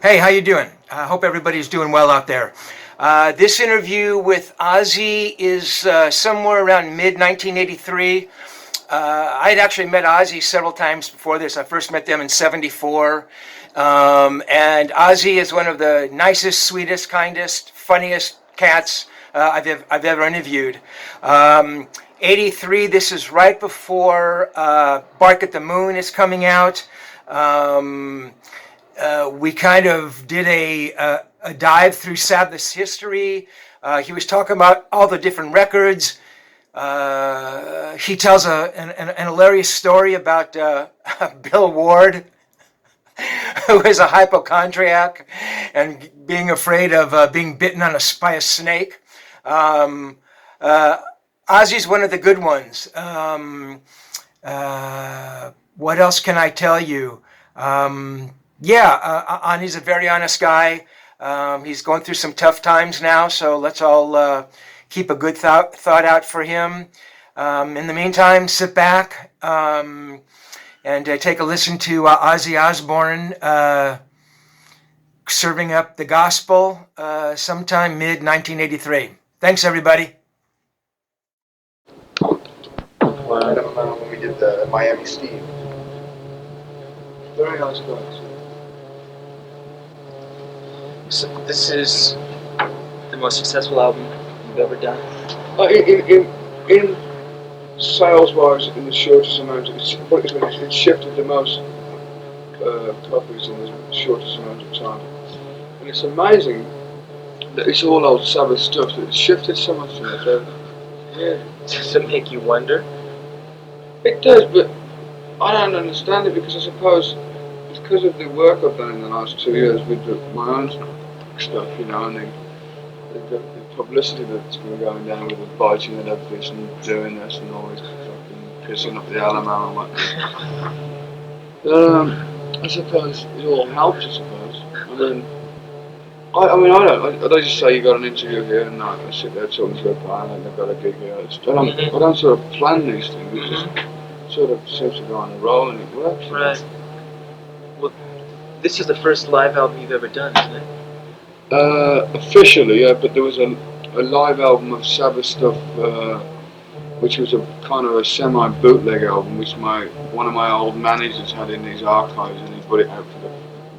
Hey, how you doing? I hope everybody's doing well out there. This interview with Ozzy is somewhere around mid 1983. I had actually met Ozzy several times before this. I first met them in '74. And Ozzy is one of the nicest, sweetest, kindest, funniest cats I've ever interviewed. 83, this is right before Bark at the Moon is coming out. Um, we kind of did a dive through Sabbath's history. He was talking about all the different records. He tells an hilarious story about Bill Ward, who is a hypochondriac and being afraid of being bitten by a snake. Um, uh, Ozzy's one of the good ones. What else can I tell you? Ani's a very honest guy. He's going through some tough times now, so let's all keep a good thought out for him. In the meantime, sit back and take a listen to Ozzy Osbourne serving up the gospel sometime mid 1983. Thanks, everybody. I don't remember when we did the Miami Steve. Very nice guys. So this is the most successful album you've ever done? In sales-wise, in the shortest amount, it's shifted the most copies in the shortest amount of time. And it's amazing that it's all old Sabbath stuff that it's shifted so much in it. So, yeah. Does it make you wonder? It does, but I don't understand it because I suppose it's because of the work I've done in the last 2 years with my own stuff, and the publicity that's been going down with the biting the dead fish and doing this and always fucking pissing up the Alamo and whatnot. I suppose it all helps, I suppose. I don't just say you got an interview here and I sit there talking to a band and they've got a gig here. I don't sort of plan these things, it just sort of seems to go on a roll and it works. Right. Well, this is the first live album you've ever done, isn't it? Officially, yeah, but there was a live album of Sabbath stuff, which was a kind of a semi-bootleg album, which one of my old managers had in his archives, and he put it out for the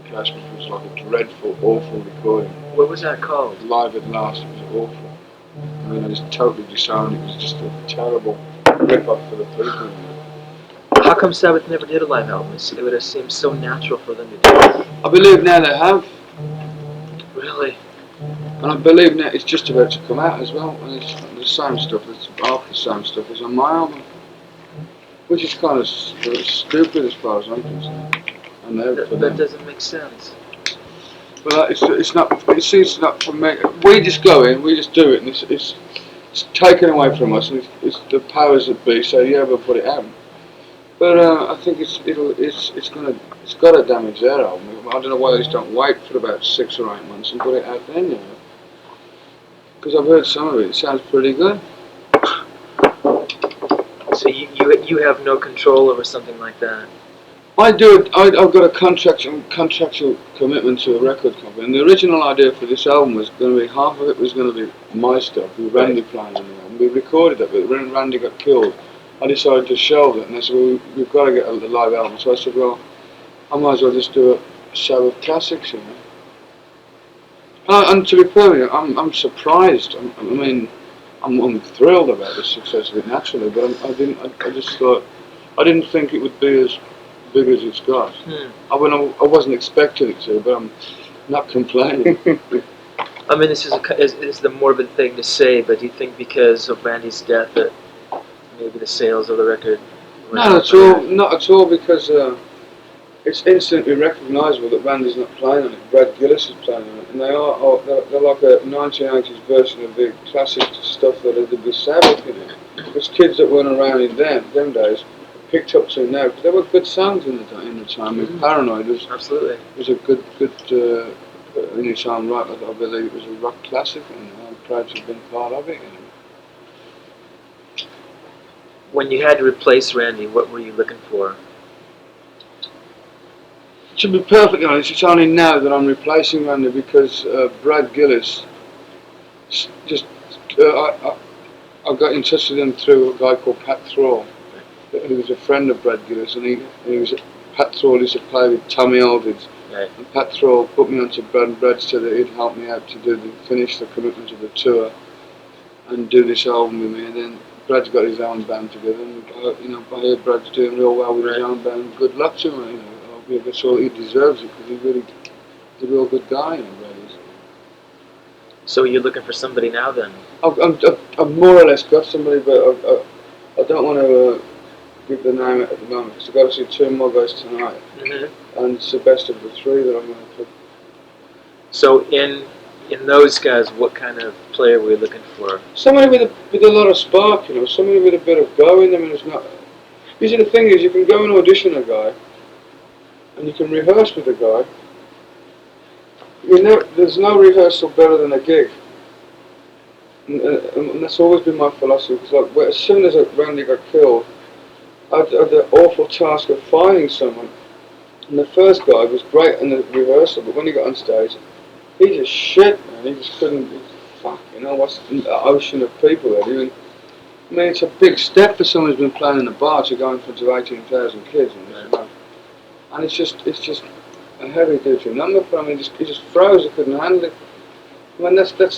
press, which was like a dreadful, awful recording. What was that called? Live at Last. It was awful. I mean, it was totally disowned. It was just a terrible rip-off for the people. How come Sabbath never did a live album? It would have seemed so natural for them to do it. I believe now they have. Really? And I believe now it's just about to come out as well, and it's the same stuff, it's half the same stuff as on my album. Which is kind of stupid as far as I'm concerned. That doesn't make sense. Well, it's not for me. We just go in, we just do it, and it's taken away from us, and it's the powers that be say, yeah, we'll put it out. But I think it's got to damage their album. I don't know why they just don't wait for about 6 or 8 months and put it out then, Because I've heard some of it. It sounds pretty good. So you have no control over something like that. I do. I've got a contractual commitment to a record company, and the original idea for this album was going to be half of it was going to be my stuff with Randy playing on the album. We recorded it, but when Randy got killed, I decided to shelve it, and they said, well, we've got to get a live album. So I said, well, I might as well just do a Sabbath classics, And to be perfect, I'm surprised. I'm thrilled about the success of it naturally, but I just thought, I didn't think it would be as big as it's got. I wasn't expecting it to, but I'm not complaining. I mean, this is the morbid thing to say, but do you think because of Randy's death that maybe the sales of the record? Not at all, because it's instantly recognisable that Randy's not playing on it. Brad Gillis is playing on it, and they're like a 1980s version of the classic stuff that they did with Sabbath in it. Because kids that weren't around in them days picked up to now, because there were good songs in the time. With Paranoid was a good in its own right. I believe it was a rock classic, and I'm proud to have been part of it. When you had to replace Randy, what were you looking for? To be perfectly honest, it's only now that I'm replacing Randy because Brad Gillis just I got in touch with him through a guy called Pat Thrall, who was a friend of Brad Gillis, and he was Pat Thrall used to play with Tommy Aldridge, Right. and Pat Thrall put me onto Brad, and Brad said that he'd help me out to finish the commitment of the tour and do this album with me, and then Brad's got his own band together, and I hear Brad's doing real well with his own band. Good luck to him, that's all he deserves it, because he's a real good guy, Brad is. So you're looking for somebody now then? I've more or less got somebody, but I don't want to give the name at the moment, because I've got to see two more guys tonight, and it's the best of the three that I'm going to pick. So in those guys, what kind of player were you looking for? Somebody with a lot of spark, somebody with a bit of go in them, and it's not. Usually the thing is, you can go and audition a guy, and you can rehearse with a guy. There's no rehearsal better than a gig, and that's always been my philosophy. Because as soon as Randy got killed, I had the awful task of finding someone. And the first guy was great in the rehearsal, but when he got on stage, he just shit, man. He just couldn't. What's the ocean of people there? I mean, it's a big step for someone who's been playing in a bar to go in front of 18,000 kids, and it's just a heavy duty number for him. He just froze. He couldn't handle it. I mean, that's the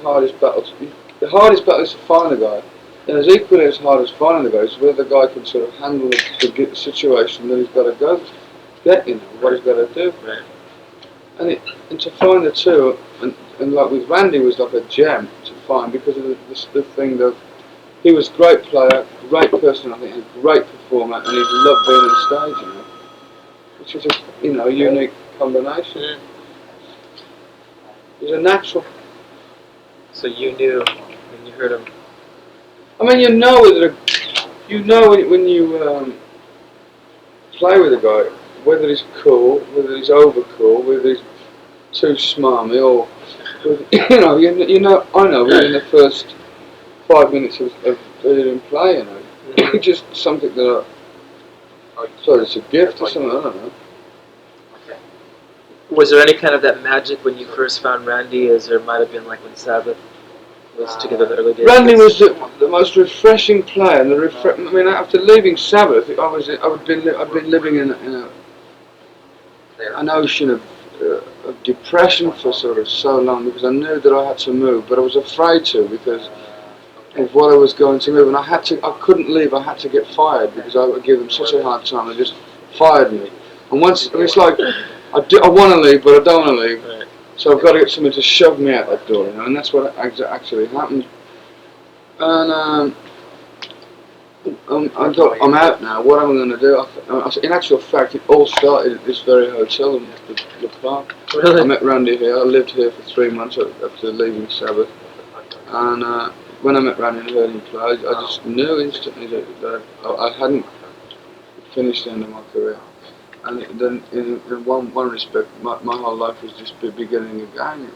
hardest battle. The hardest battle is to find a guy. And it's equally as hard as finding the guy is whether the guy can sort of handle the situation that he's got to go get, what he's got to do. Right. And to find the two, and like with Randy was like a gem to find because of the thing that he was a great player, great personality, and a great performer, and he loved being on stage, which is a unique combination. Mm. He's a natural. So you knew when you heard him. I mean, when you play with a guy, whether he's cool, whether he's over cool, whether he's too smarmy, or I know within the first 5 minutes of hearing him play, it's just something that it's a gift or something. I don't know. Was there any kind of that magic when you first found Randy, as there might have been like when Sabbath was together in the early days? Randy was the most refreshing player, and I mean, after leaving Sabbath, I'd been living in an ocean of depression for sort of so long because I knew that I had to move, but I was afraid to because of what I was going to move, and I couldn't leave. I had to get fired because I would give them such a hard time. They just fired me, and it's like I want to leave, but I don't want to leave. Right. So I've got to get somebody to shove me out that door, and that's what actually happened. And I thought, I'm out now. What am I going to do? In actual fact, it all started at this very hotel in the park. Really? I met Randy here. I lived here for 3 months after leaving Sabbath. And when I met Randy and heard him play, I just knew instantly that I hadn't finished the end of my career. And then, in one respect, my whole life was just beginning again.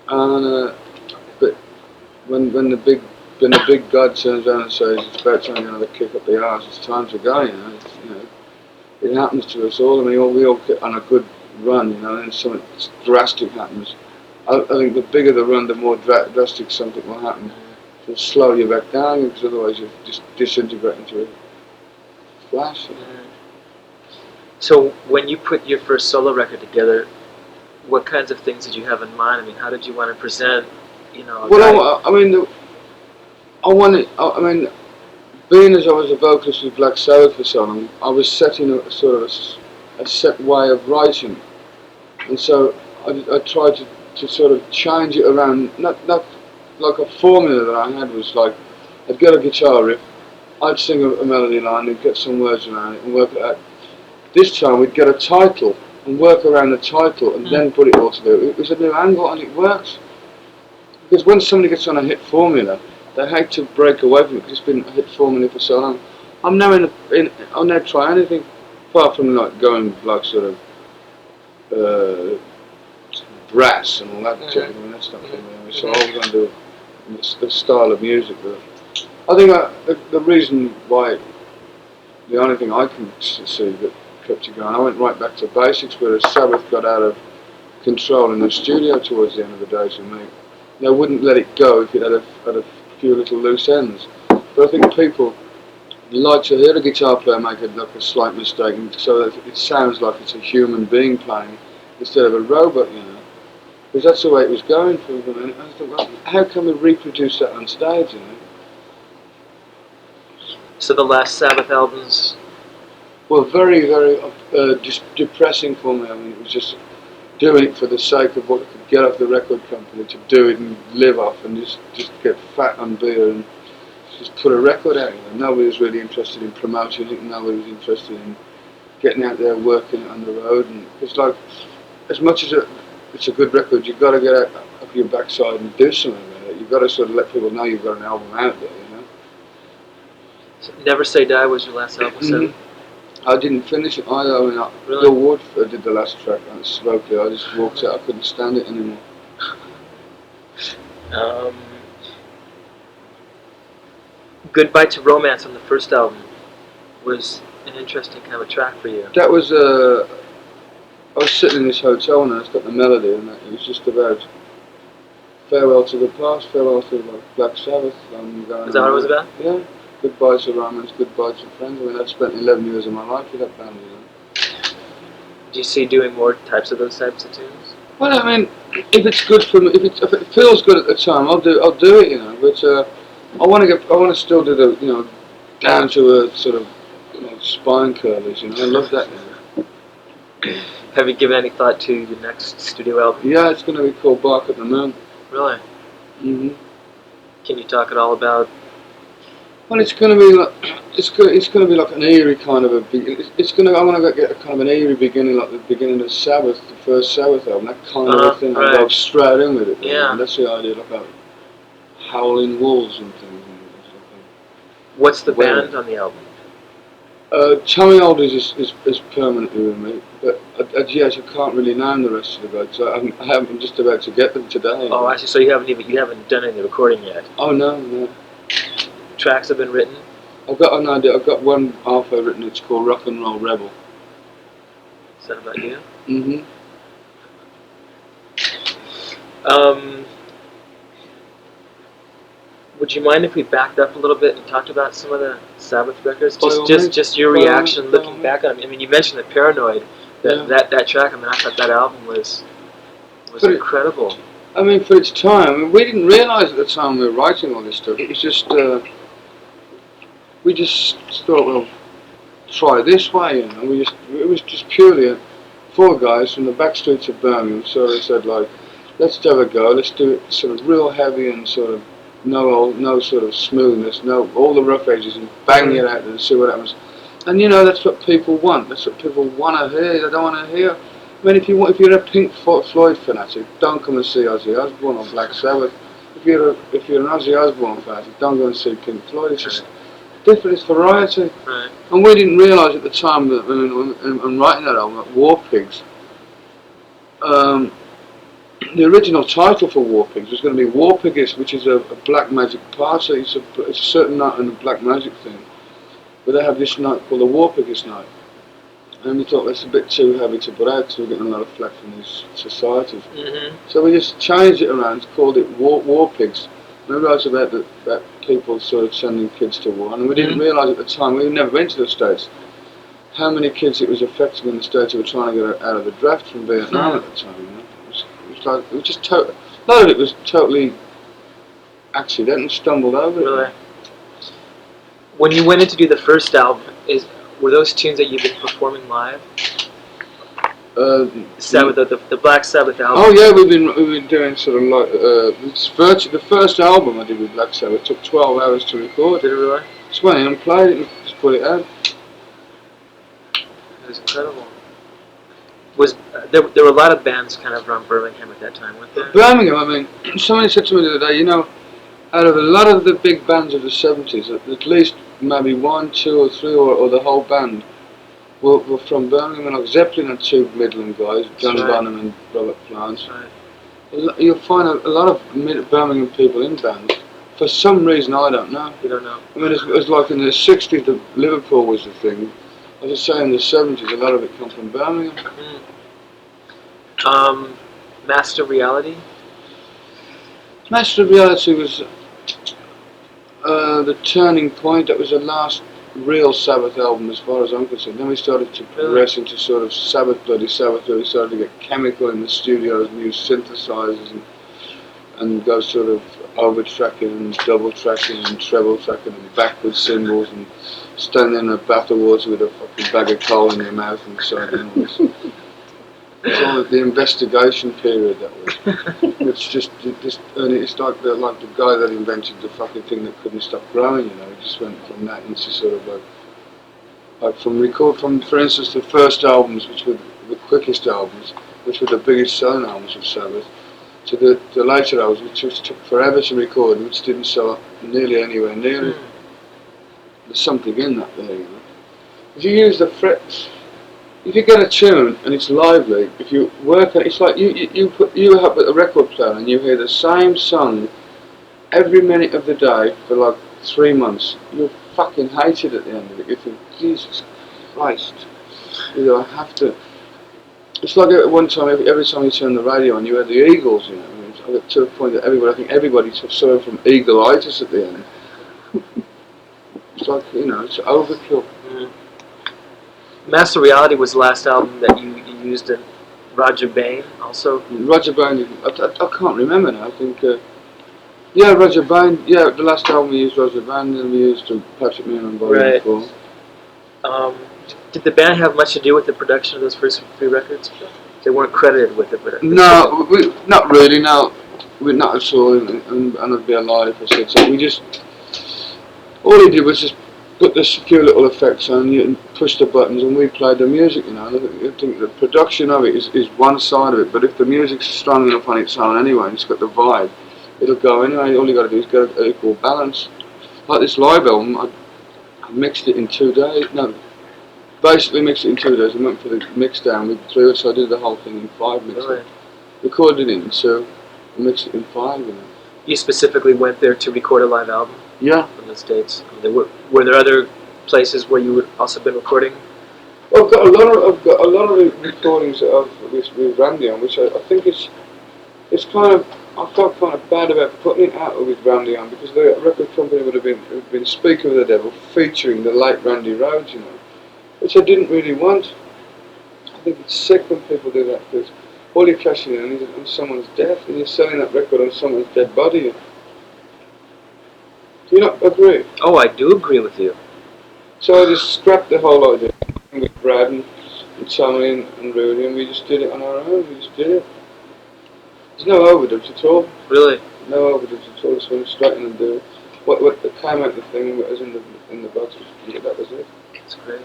And but when the big God turns around and says it's about time you another kick up the arse, it's time to go. It happens to us all. I mean, we all get on a good run, and then something drastic happens. I think the bigger the run, the more drastic something will happen. It'll slow you back down because otherwise you just disintegrate into a flash. So when you put your first solo record together, what kinds of things did you have in mind? I mean, how did you want to present? Well, being as I was a vocalist with Black Sabbath for so long, I was setting a sort of a set way of writing, and so I tried to sort of change it around. Not like a formula that I had was like I'd get a guitar riff, I'd sing a melody line and get some words around it and work it out. This time we'd get a title and work around the title and then put it all together. It was a new angle and it works. Because when somebody gets on a hit formula, they hate to break away from it because it's been a hit formula for so long. I'm now I'll now try anything apart from like going like sort of brass and all that. That's not for me. So I was going to do the style of music. But I think the reason why the only thing I can see that kept you going. I went right back to basics, whereas Sabbath got out of control in the studio towards the end of the days with me. They wouldn't let it go if it had a few little loose ends. But I think people like to hear a guitar player make a slight mistake, so that it sounds like it's a human being playing instead of a robot, you know. Because that's the way it was going for them. And I thought, well, how can we reproduce that on stage, you know? So the last Sabbath albums. Well, very, very depressing for me. I mean, it was just doing it for the sake of what I could get off the record company, to do it and live off, and just get fat on beer and just put a record out. You know? Nobody was really interested in promoting it. Nobody was interested in getting out there working it on the road. And it's like, as much as it's a good record, you've got to get out of your backside and do something with it. You've got to sort of let people know you've got an album out there. You know. So Never Say Die was your last album, so. I didn't finish it either. I mean, Really? Bill Wood did the last track, and slowly I just walked out. I couldn't stand it anymore. Goodbye to Romance on the first album was an interesting kind of a track for you. That was I was sitting in this hotel and I got the melody, and it was just about farewell to the past, farewell to Black Sabbath. Is that what it was about? Yeah. Goodbye to romance, goodbye to friends. I mean, I've spent 11 years of my life with that band, you know. Do you see doing more types of those types of tunes? Well, I mean, if it's good for me, if it feels good at the time, I'll do it, you know. But I want to still do the, you know, down to a sort of, you know, spine curlers, you know. I love that. You know. Have you given any thought to your next studio album? Yeah, it's going to be called Bark at the Moon. Really? Mhm. Can you talk at all about? Well, it's going to be like it's going to be like an eerie kind of a. I want to get a kind of an eerie beginning, like the beginning of Sabbath, the first Sabbath album, that kind of a thing. Right. I go straight in with it. Yeah. And that's the idea, like howling wolves and things. What's the band on the album? Tommy Alders is permanently with me, but yes, I can't really name the rest of the guys. I'm just about to get them today. Oh, actually, so you haven't done any recording yet. Oh no. Tracks have been written. I've got an idea. I've got one half written. It's called Rock and Roll Rebel. Is that about you? Mhm. Would you mind if we backed up a little bit and talked about some of the Sabbath records? By all means. Just your By all reaction means. looking back on them. I mean, you mentioned the Paranoid. That track. I mean, I thought that album was incredible. I mean, for its time, we didn't realise at the time we were writing all this stuff. It was just, we just thought, well, try this way, you know. It was just purely 4 guys from the back streets of Birmingham. So they said, like, let's have a go. Let's do it sort of real heavy and sort of no sort of smoothness, all the rough edges, and bang it out there and see what happens. And you know, that's what people want. That's what people want to hear. They don't want to hear. I mean, if you're a Pink Floyd fanatic, don't come and see Ozzy Osbourne or Black Sabbath. If you're an Ozzy Osbourne fanatic, don't go and see Pink Floyd. It's just different. It's variety. Right. And we didn't realise at the time that when writing that album, that War Pigs. The original title for War Pigs was going to be War Piggist, which is a black magic party. It's a certain night in the black magic thing. But they have this night called the War Piggist night. And we thought that's a bit too heavy to put out, so we're getting a lot of flack from these societies. Mm-hmm. So we just changed it around, called it War Pigs. We realised about that people sort of sending kids to war, and we didn't realise at the time, we never went to the States, how many kids it was affecting in the States who were trying to get out of the draft from Vietnam at the time. You know? It was just a lot of it was totally accidental, stumbled over it. Really? When you went in to do the first album, were those tunes that you've been performing live? The Black Sabbath album. Oh yeah, we've been doing sort of like the first album I did with Black Sabbath took 12 hours to record. Did it really? Just went in and played it and just put it out. It was incredible. There were a lot of bands kind of around Birmingham at that time, weren't there? Birmingham, I mean, somebody said to me the other day, you know, out of a lot of the big bands of the 70s, at least maybe 1, 2 or 3 or the whole band were from Birmingham. Like Zeppelin had 2 Midland guys, John Bonham and Robert Plant. Right. You'll find a lot of Birmingham people in bands. For some reason, I don't know. You don't know. I mean, it was like in the 60s, the Liverpool was the thing. As I say, in the 70s, a lot of it come from Birmingham. Master Reality. Master of Reality was the turning point. That was the last real Sabbath album, as far as I'm concerned. Then we started to progress into sort of Sabbath, where we started to get chemical in the studios, and use synthesizers and go sort of over tracking and double tracking and treble tracking and backward cymbals and standing in a bath of water with a fucking bag of coal in your mouth and so on. It's all the investigation period that was. It's just and it's like the guy that invented the fucking thing that couldn't stop growing. You know, it just went from that into sort of like from for instance the first albums, which were the quickest albums, which were the biggest selling albums of Sabbath, to the later albums, which took forever to record, which didn't sell nearly anywhere near it. There's something in that there, you know. If you use the frets. If you get a tune and it's lively, if you work on it, it's like you have a record player and you hear the same song every minute of the day for like 3 months. You'll fucking hate it at the end of it. You think, Jesus Christ, you know, I have to. It's like at one time, every time you turn the radio on, you heard the Eagles. You know, I mean, I got to the point that I think everybody suffered from eagle-itis at the end. It's like, you know, it's overkill. Master Reality was the last album that you used in Roger Bain, also. Roger Bain, I can't remember now. I think, yeah, Roger Bain. Yeah, the last album we used Roger Bain, and we used Patrick Meehan on Volume 4. Did the band have much to do with the production of those first 3 records? They weren't credited with it, but no, not really. No, not at all. And I'd be a lie if I said so. We just all he did was just put the few little effects on you and push the buttons, and we played the music. You know, I think the production of it is one side of it, but if the music's strong enough on its own anyway, and it's got the vibe, it'll go anyway. All you got to do is get an equal balance. Like this live album, I mixed it in 2 days. No, basically mixed it in 2 days. I went for the mix down with 3, so I did the whole thing in 5 mixes. Really? Recorded it in 2, and mixed it in 5. You know. You specifically went there to record a live album? Yeah. From the States. Were there other places where you would also been recording? Well, I've got a lot of the recordings with Randy on, which I think it's kind of, I felt kind of bad about putting it out with Randy on, because the record company would have been Speaker of the Devil featuring the late Randy Rhoads, you know, which I didn't really want. I think it's sick when people do that, because all you're cashing in is on someone's death, and you're selling that record on someone's dead body. Do you not agree? Oh, I do agree with you. So I just scrapped the whole idea with Brad and Tommy and Rudy, and we just did it on our own. We just did it. There's no overdubs at all. Really? No overdubs at all. Just went straight in and do it. What came out the thing that was in the box, that was it. That's great.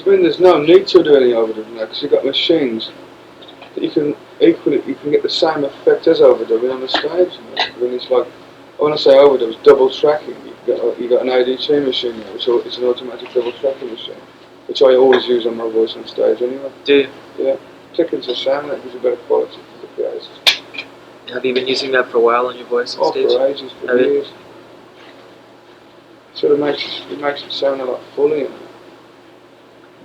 There's no need to do any overdubs now, because you've got machines that you can get the same effect as overdubbing on the stage. You know? When it's like, when I say overdubs, double tracking. You got an ADT machine now, so it's an automatic double tracking machine, which I always use on my voice on stage anyway. Do you? Yeah. Particularly to sound, that gives a better quality for the guys. Have you been using that for a while on your voice on stage? For ages, for years. Sort of makes it sound a lot fuller. You know?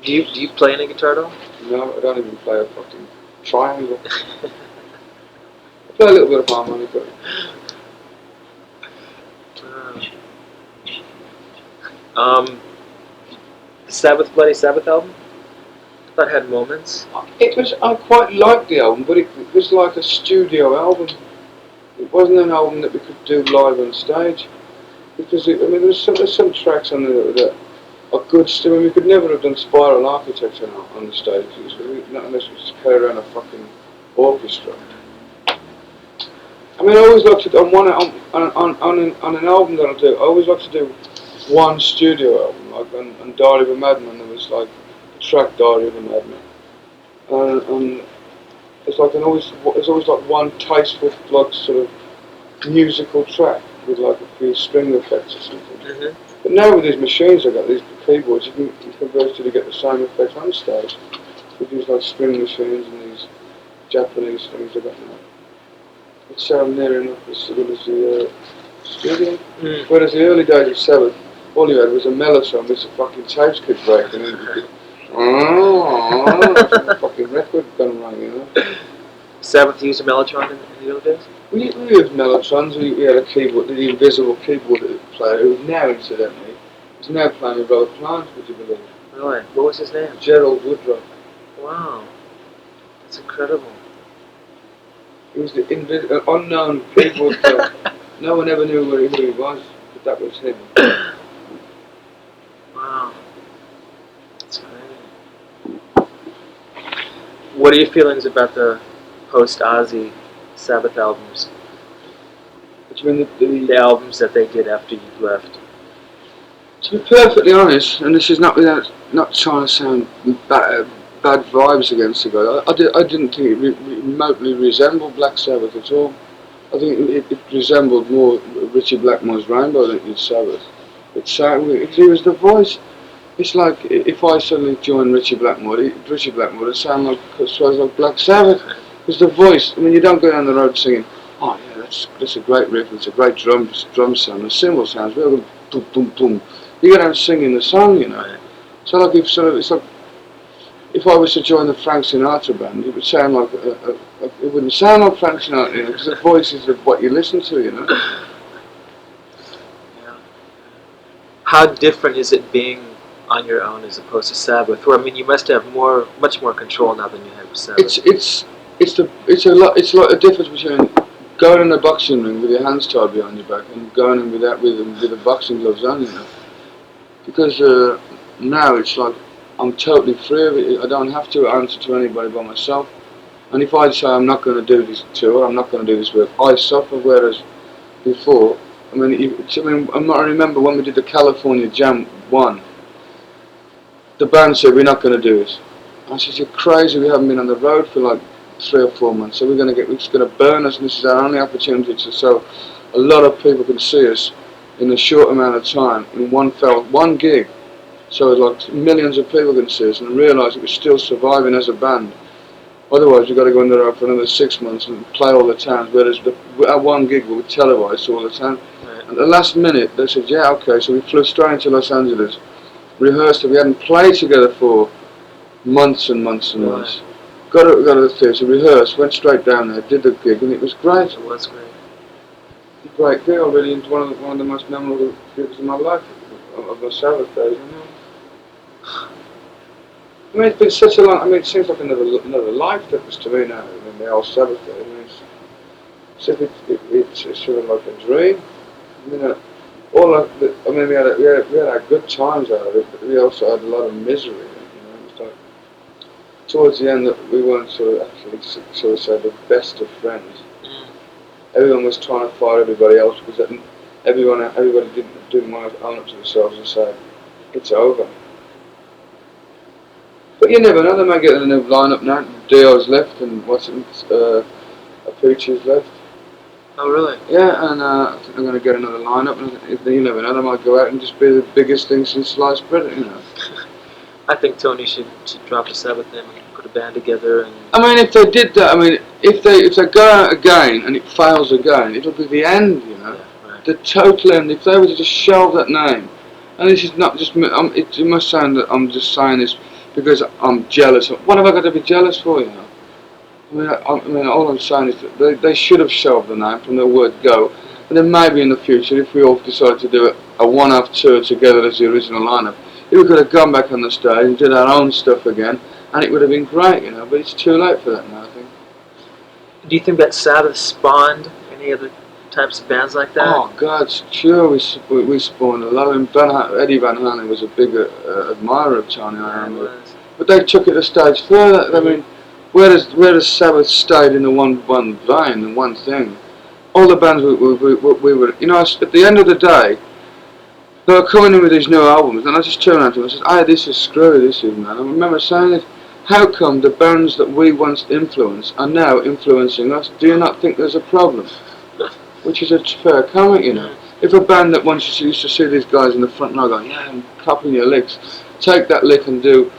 Do you play any guitar at all? No, I don't even play a fucking triangle. I play a little bit of harmonica. The Sabbath Bloody Sabbath album? I thought it had moments. I quite liked the album, but it was like a studio album. It wasn't an album that we could do live on stage. Because, there's some tracks on there that are good still. I mean, we could never have done Spiral Architecture on the stage, not unless we just carry around a fucking orchestra. I mean, I always like to, on an album that I do, I always like to do one studio album, like on Diary of a Madman, there was like the track Diary of a Madman. And it's like there's always like one tasteful, like sort of musical track with like a few string effects or something. Mm-hmm. But now with these machines, I've got these keyboards, you can virtually get the same effect on stage with these like string machines and these Japanese things I got now. It sounds near enough as good as the studio. Whereas the early days of Sabbath, all you had was a mellotron with a fucking tapes kept breaking and fucking record gun rang, you know. Sabbath used a mellotron in the early days? We used mellotrons. We had a keyboard, the invisible keyboard player, who now, incidentally, is now playing with Robert Plant, would you believe? Really? What was his name? Gerald Woodruff. Wow. That's incredible. He was the unknown keyboard player. No one ever knew who he was, but that was him. Wow. That's great. What are your feelings about the post-Ozzy Sabbath albums? Which mean The albums that they did after you left? to be perfectly honest, and this is not without not trying to sound bad vibes against the guy, I didn't think it remotely resembled Black Sabbath at all. I think it resembled more Richie Blackmore's Rainbow than it did Sabbath. It was the voice. It's like if I suddenly joined Richie Blackmore would sound like Black Sabbath. Because the voice, I mean, you don't go down the road singing, oh yeah, that's a great riff, it's a great drum sound, the cymbal sounds real good, boom, boom, boom. You go down singing the song, you know. So like it's like if I was to join the Frank Sinatra band, it would sound like it wouldn't sound like Frank Sinatra, you know, because the voice is what you listen to, you know. Yeah. How different is it being on your own as opposed to Sabbath? Or I mean, you must have much more control now than you had with Sabbath. It's like a difference between going in a boxing ring with your hands tied behind your back and going in with the boxing gloves on, you know. Because now it's like I'm totally free of it. I don't have to answer to anybody but myself. And if I say I'm not going to do this tour, I'm not going to do this work, I suffer. Whereas before, I remember when we did the California Jam 1, the band said, we're not going to do this. I said, you're crazy, we haven't been on the road for like 3 or 4 months, so we're just going to burn us, and this is our only opportunity so a lot of people can see us in a short amount of time, in one gig. So like millions of people can see us and realise that we're still surviving as a band. Otherwise, you've got to go on the road for another 6 months and play all the towns, whereas our one gig will be televised all the time. Right. At the last minute, they said, yeah, okay, so we flew straight into Los Angeles, rehearsed it. We hadn't played together for months and months and months. Got to the theatre, rehearsed, went straight down there, did the gig, and it was great. It was great. A great gig, really. It's one of the most memorable gigs of my life, of the Sabbath days. I mean, it's been such a long. I mean, it seems like another life that was to me now. I mean, the old Sabbath days. I mean, it's sort of like a dream. I mean, we had our good times out of it, but we also had a lot of misery. Towards the end, that we weren't sort of say the best of friends. Everyone was trying to fight everybody else because everybody didn't want to own up to themselves and say it's over. But you never know. They might get a new lineup now. Dio's left and Peachy's left. Oh really? Yeah, and I think they're going to get another lineup. And you never know. They might go out and just be the biggest thing since sliced bread. You know. I think Tony should drop the Sabbath name and put a band together. And I mean, if they did that, I mean, if they go out again and it fails again, it'll be the end, you know, yeah, right. The total end. If they were to just shelve that name, and this is not just me, it must sound that I'm just saying this because I'm jealous. What have I got to be jealous for, you know? I mean, all I'm saying is that they should have shelved the name from the word go. And then maybe in the future, if we all decided to do a one-off tour together as the original lineup, we could have gone back on the stage and did our own stuff again, and it would have been great, you know. But it's too late for that now, I think. Do you think that Sabbath spawned any other types of bands like that? Oh God, sure. We spawned a lot of them. Eddie Van Halen was a big admirer of Tony Iommi, but they took it a stage further. I mean, whereas Sabbath stayed in the one vein and one thing, all the bands we were, you know, at the end of the day, they were coming in with these new albums, and I just turned around to them and said, "Hey, this is screwy, this is, man." I remember saying it. How come the bands that we once influenced are now influencing us? Do you not think there's a problem? Which is a fair comment, you know. If a band that once used to see these guys in the front row going, "Yeah, I'm copying your licks," take that lick and do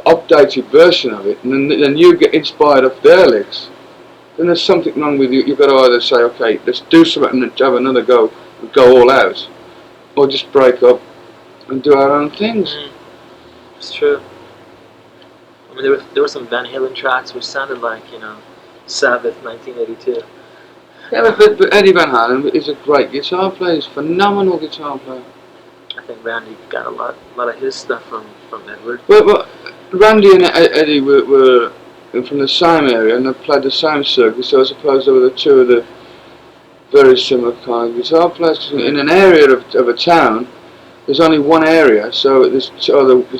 updated version of it, and then you get inspired off their licks, then there's something wrong with you. You've got to either say, okay, let's do something and have another go, and go all out, or just break up and do our own things. It's true. I mean, there were some Van Halen tracks which sounded like, Sabbath 1982. Yeah, but Eddie Van Halen is a great guitar player. He's a phenomenal guitar player. I think Randy got a lot of his stuff from Edward. But Randy and Eddie were from the same area, and they played the same circuit, so I suppose they were the two of the very similar kind of guitar players. 'Cause in an area of a town, there's only one area, so there's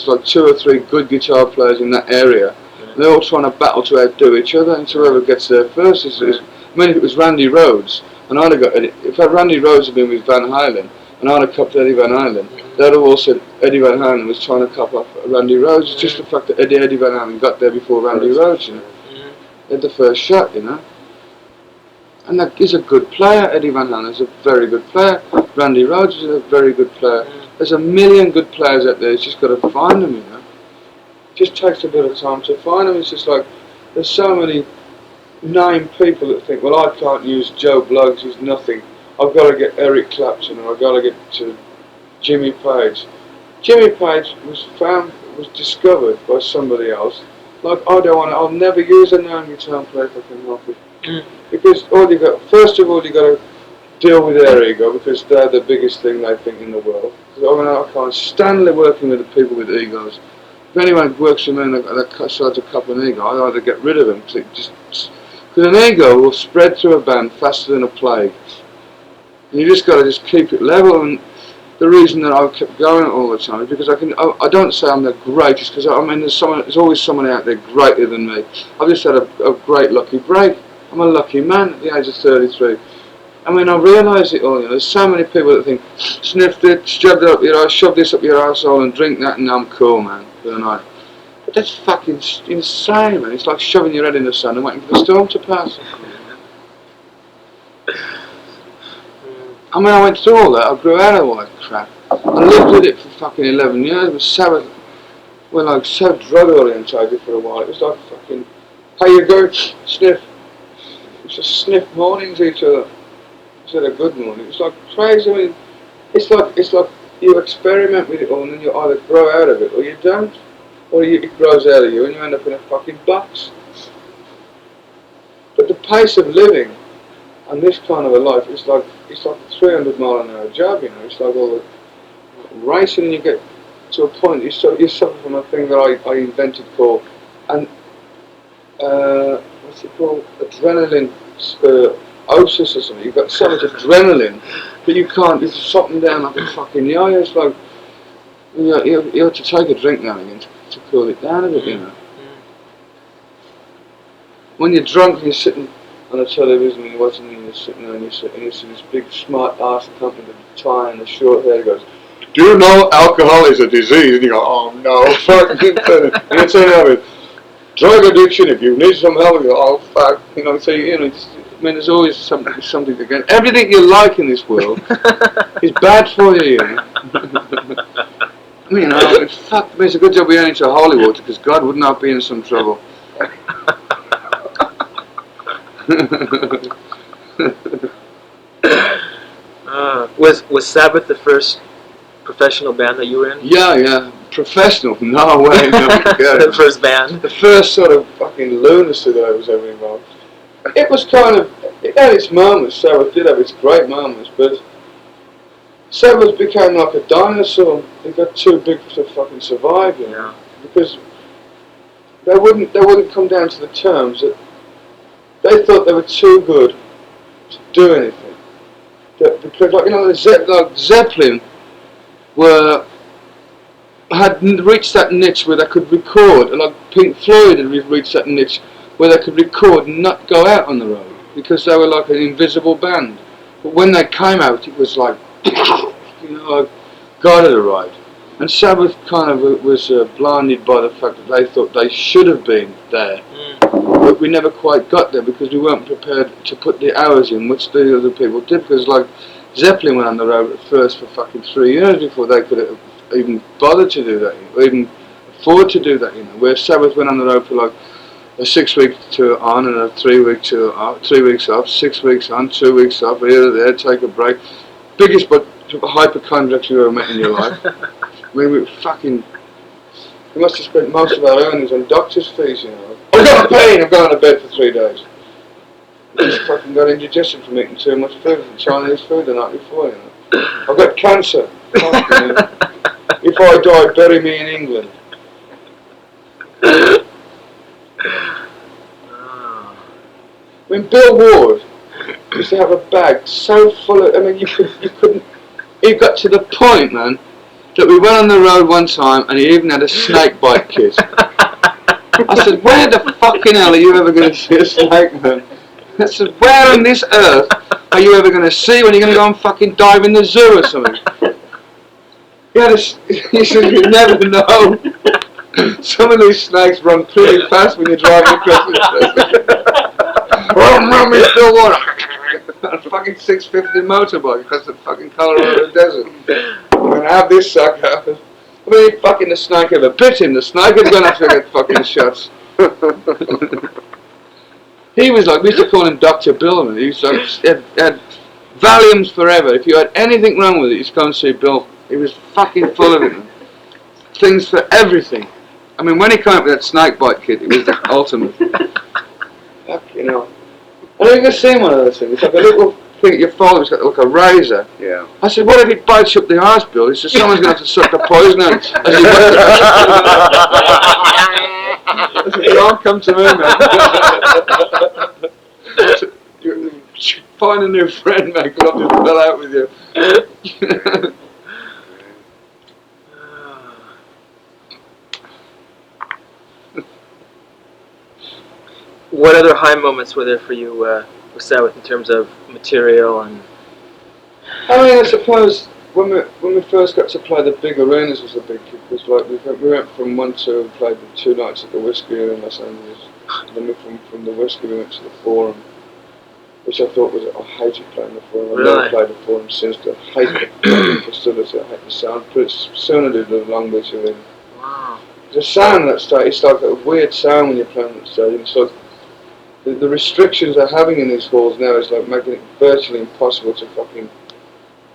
like 2 or 3 good guitar players in that area. Yeah. And they're all trying to battle to outdo each other, and so whoever gets there first is. I mean, if it was Randy Rhoads, and I'd have got if Randy Rhoads had been with Van Halen, and I'd have copped Eddie Van Halen, they'd have all said Eddie Van Halen was trying to cop off Randy Rhoads. It's just the fact that Eddie Van Halen got there before Randy Rhoads, They had the first shot, And that is a good player. Eddie Van Halen is a very good player. Randy Rhoads is a very good player. There's a million good players out there. It's just got to find them, It just takes a bit of time to find them. It's just like there's so many named people that think, well, I can't use Joe Bloggs. He's nothing. I've got to get Eric Clapton, or I've got to get to Jimmy Page. Jimmy Page was discovered by somebody else. Like, I'll never use a known guitar player if I can help it. Because first of all, you got to deal with their ego, because they're the biggest thing they think in the world. I can't stand working with the people with egos. If anyone works with me and they decide to cup an ego, I either get rid of them. Because an ego will spread through a band faster than a plague. And you just got to keep it level. And the reason that I've kept going all the time is because I don't say I'm the greatest, because there's always someone out there greater than me. I've just had a great lucky break. I'm a lucky man at the age of 33. I mean, I realise it all. There's so many people that think, sniff this, shove this up your arsehole and drink that, and I'm cool, man, for the night. But that's fucking insane, man. It's like shoving your head in the sun and waiting for the storm to pass. I mean, I went through all that. I grew out of all that crap. I lived with it for fucking 11 years. With Sabbath, so drug orientated for a while. It was like fucking, how you go, sniff. It's just sniff mornings each other. Instead of good morning. It's like crazy. I mean, it's like you experiment with it all, and then you either grow out of it or you don't, or it grows out of you and you end up in a fucking box. But the pace of living and this kind of a life, it's like a 300-mile-an-hour job. It's like all the racing, and you get to a point you suffer from a thing that I invented called what's it called? Adrenaline. Osis or something. You've got so much adrenaline that you can't. It's something down like a fucking yo-yo. It's like you have to take a drink now and again to cool it down a bit, When you're drunk and you're sitting on the television and you're watching, and you're sitting there and you see this big smart ass company with the tie and the short hair goes, "Do you know alcohol is a disease?" And you go, "Oh no, fuck!" And you say that with drug addiction. If you need some help, you go, "Oh fuck!" There's always something to get. Everything you like in this world is bad for you. It's a good job we ain't into holy water, because God would not be in some trouble. Was Sabbath the first professional band that you were in? Yeah. Professional? No way. No, the first band? The first sort of fucking lunacy that I was ever involved. It was it had its moments. Sabbath did have its great moments, but Sabbath became like a dinosaur. It got too big to fucking survive, because they wouldn't come down to the terms that they thought they were too good to do anything. Because Zeppelin had reached that niche where they could record, like Pink Floyd had reached that niche where they could record and not go out on the road, because they were like an invisible band. But when they came out, it was like, like God had arrived. And Sabbath kind of was blinded by the fact that they thought they should have been there. But we never quite got there because we weren't prepared to put the hours in, which the other people did. Because like Zeppelin went on the road at first for fucking 3 years before they could have even bothered to do that, or even afford to do that, you know. Where Sabbath went on the road for like a 6-week tour on and a 3-week tour off, 3 weeks off, 6 weeks on, 2 weeks off, here or there, take a break. Biggest but hypochondriacs you ever met in your life. I mean, we must have spent most of our earnings on doctor's fees, you know. I've got pain, I'm going to bed for 3 days. Just fucking got indigestion from eating too much food, Chinese food the night before, you know. I've got cancer. If I die, bury me in England. When Bill Ward used to have a bag so full of, I mean, you couldn't, it got to the point, man, that we went on the road one time and he even had a snake bite kit. I said, where the fucking hell are you ever going to see a snake, man? I said, where on this earth are you ever going to see when you're going to go and fucking dive in the zoo or something? He said, you never know. Some of these snakes run pretty fast when you're driving across the desert. Run me still water. A fucking 650 motorbike across the fucking Colorado desert. I'm going to have this sucker. I mean, fucking the snake ever bit him. The snake is going to have to get fucking shots. He was like, we used to call him Dr. Bill. He was like, had Valiums forever. If you had anything wrong with it, you just go and see Bill. He was fucking full of it. Things for everything. I mean, when he came up with that snake bite kit, it was the ultimate. Fuck, you know. And you can see one of those things. It's like a little thing at your father. It's got like a razor. Yeah. I said, what if it bites you up the arse, Bill? He said, someone's going to have to suck the poison out. I said, don't come to me, man. Find a new friend, man, because I'll just fell out with you. What other high moments were there for you with Sabbath in terms of material and? I mean, I suppose when we first got to play the big arenas was a big kick. It was like we went from 1 tour and played the 2 nights at the Whiskey in Los Angeles. Then from the Whiskey we went to the Forum, which I thought was, I hated playing the Forum. I've never played the Forum since. I hate the facility, I hate the sound. But sooner did the Long Beach Arena. Wow. The sound on that stage, it's like a weird sound when you're playing on that stage. It's like the restrictions they're having in these halls now is like making it virtually impossible to fucking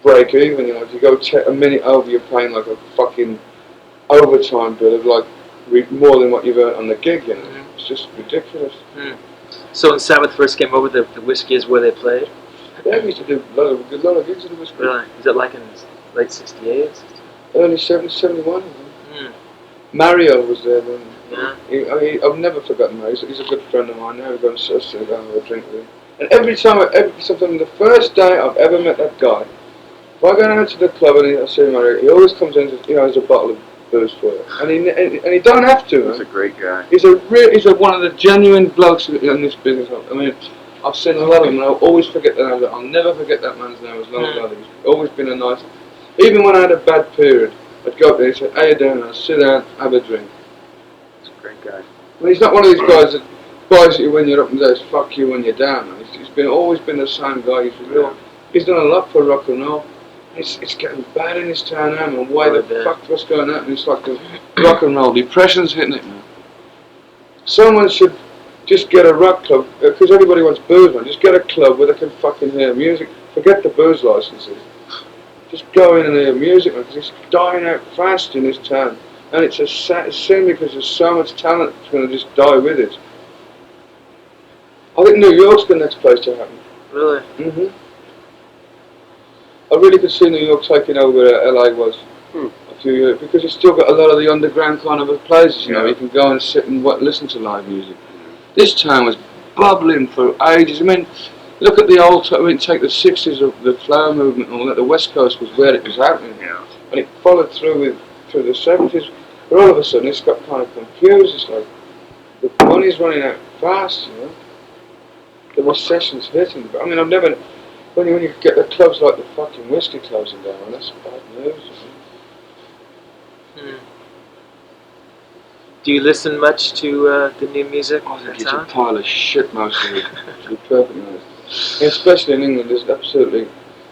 break even. You know, if you go a minute over, you're paying like a fucking overtime bill of like more than what you've earned on the gig. You know, it's just ridiculous. So when Sabbath first came over, the Whiskey is where they played? Yeah, we used to do a lot of gigs at the Whiskey. Really? Is it like in late 68? Early 70, 71. Mario was there then. Yeah. I've never forgotten Mario. He's a good friend of mine. Now we're going to sit down and have a drink with him. And every time, the first day I've ever met that guy, if I go down to the club and I see Mario, he always comes in, there's a bottle of booze for you. And he don't have to. He's a great guy. He's one of the genuine blokes in this business. I mean, I've seen a lot of them and I'll always forget the name. I'll never forget that man's name as long as I live. He's always been a nice, even when I had a bad period, I'd go up there and say, how you doing? I'd sit down, have a drink. He's a great guy. I mean, he's not one of these guys that buys you when you're up and says, fuck you when you're down. He's always been the same guy. He's done a lot for rock and roll. It's getting bad in this town now, man. Why the fuck, what's going on? And it's like the rock and roll depression's hitting it, man. Someone should just get a rock club, because everybody wants booze, man. Just get a club where they can fucking hear music. Forget the booze licenses. Just go in and hear music, man, because it's dying out fast in this town. And it's a shame because there's so much talent that's going to just die with it. I think New York's the next place to happen. Really? I really could see New York taking over where LA was a few years, because it's still got a lot of the underground kind of places, you know, you can go and sit and listen to live music. This town was bubbling for ages. I mean, look at the old, take the 60s of the flower movement and all that, the West Coast was where it was happening. Yeah. And it followed through the 70s, but all of a sudden it's got kind of confused. It's like, the money's running out fast, you know. The recession's hitting. But I mean, I've never, when you get the clubs like the fucking whiskey closing down, that's bad news, you know. Do you listen much to the new music? I think it's a pile of shit, most of it, to be perfectly honest. Especially in England, there's absolutely...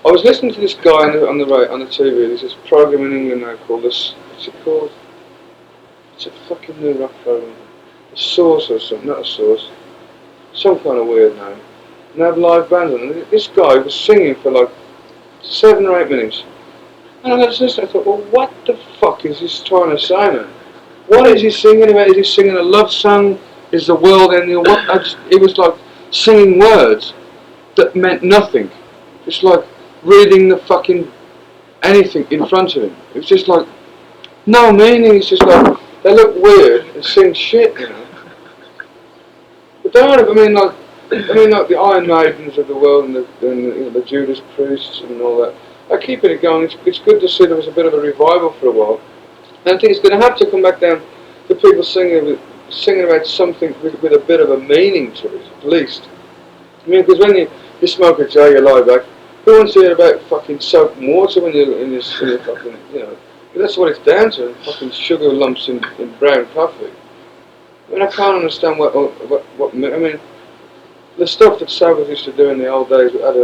I was listening to this guy on the TV, there's this program in England now called what's it called? It's a fucking new rock program. A Source or something, not a Source. Some kind of weird name. And they have live bands on it. This guy was singing for like 7 or 8 minutes. And I was listening, I thought, well, what the fuck is this trying to say, man? What is he singing about? Is he singing a love song? Is the world ending? What? It was like singing words that meant nothing. It's like reading the fucking anything in front of him. It was just like, no meaning. It's just like, they look weird and sing shit, you know. But they are, I mean, like the Iron Maidens of the world and the Judas Priests and all that. They're keeping it going. It's good to see there was a bit of a revival for a while. And I think it's going to have to come back down to people singing about something with a bit of a meaning to it, at least. I mean, because when you smoke a J, you lie back. Who wants to hear about fucking soap and water when you're in your fucking, you know? But that's what it's down to, fucking sugar lumps in brown coffee. I mean, I can't understand what I mean, the stuff that Sabbath used to do in the old days had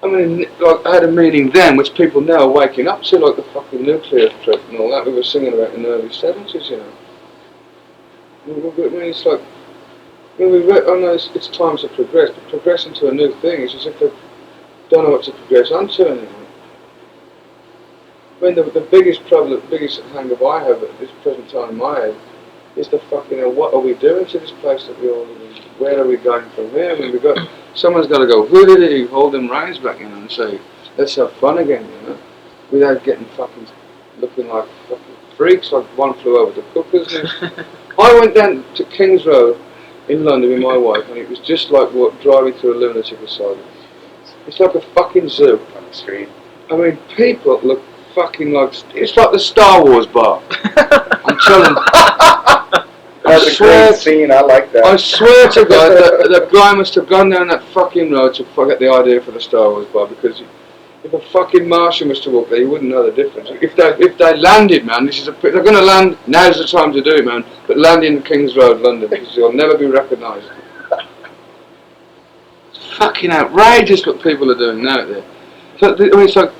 a meaning then, which people now are waking up to, like the fucking nuclear threat and all that we were singing about in the early 70s, you know. I mean, it's like, I know it's time to progress, but progressing to a new thing is as if they don't know what to progress onto anymore. I mean, the biggest problem, the biggest hang-up I have at this present time in my head is the fucking, what are we doing to this place that we all live in? Where are we going from here? I mean, someone's got to go, hold them reins back, you know, and say, let's have fun again, you know, without getting fucking, looking like fucking freaks, like One Flew Over the Cuckoo's Nest. I went down to King's Road in London with my wife, and it was just like driving through a lunatic asylum. It's like a fucking zoo. On the street. I mean, people look fucking like, it's like the Star Wars bar. I'm telling you. That's a great scene, I like that. I swear to God, that guy must have gone down that fucking road to get the idea for the Star Wars bar, because if a fucking Martian was to walk there, he wouldn't know the difference. If they landed, man, they're going to land, now's the time to do it, man, but land in King's Road, London, because you'll never be recognised. It's fucking outrageous what people are doing now there. So, I mean, it's like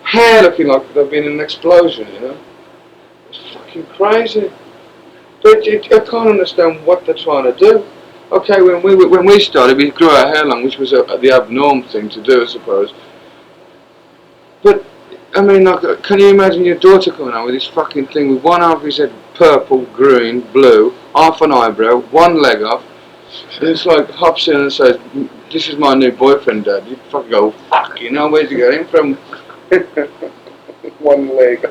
hair looking like they've been in an explosion, you know. It's fucking crazy. But I can't understand what they're trying to do. Okay, when we started, we grew our hair long, which was the abnormal thing to do, I suppose. But, I mean, like, can you imagine your daughter coming out with this fucking thing with one half of his head purple, green, blue, half an eyebrow, one leg off, and it's like hops in and says, this is my new boyfriend, Dad. You fucking go, fuck, you know, where'd you get him from? One leg.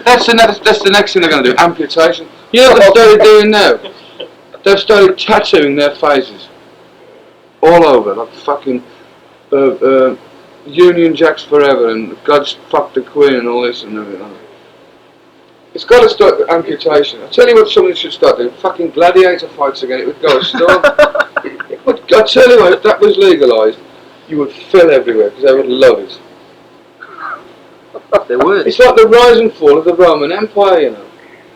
That's the next thing they're going to do, amputation. You know what they've started doing now? They've started tattooing their faces all over, like fucking Union Jacks Forever and God's Fuck the Queen and all this and everything. It's got to start with amputation. I tell you what, somebody should start doing, fucking gladiator fights again. It would go a storm. I tell you what, if that was legalised, you would fill everywhere because they would love it. They would. It's like the rise and fall of the Roman Empire, you know.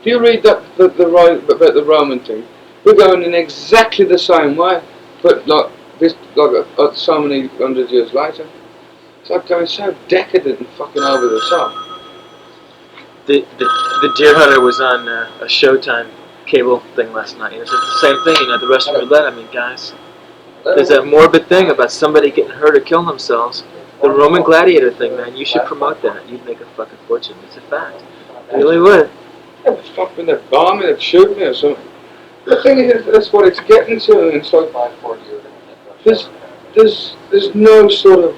Do you read that the rise about the Roman thing? We're going in exactly the same way, but like this, like so many hundred years later. It's like going so decadent and fucking over the top. The Deer Hunter was on a Showtime cable thing last night, and it's the same thing. You know, the Russian roulette. I mean, guys, there's that morbid thing about somebody getting hurt or killing themselves. The Roman gladiator thing, man, you should promote that. You'd make a fucking fortune. It's a fact. You really would. Yeah, but fucking they're bombing, they're shooting or something. The thing is, that's what it's getting to, and it's like, there's no sort of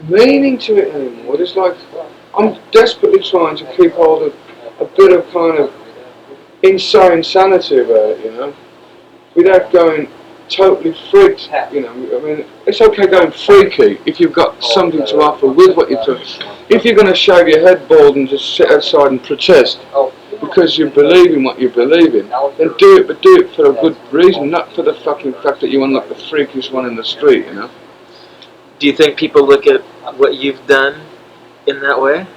meaning to it anymore. It's like, I'm desperately trying to keep hold of a bit of kind of insane sanity about it, you know, without going totally freaked, you know. I mean, it's okay going freaky if you've got something to offer with what you're doing. If you're going to shave your head bald and just sit outside and protest because you believe in what you believe in, then do it, but do it for a good reason, not for the fucking fact that you want like the freakiest one in the street, you know. Do you think people look at what you've done in that way?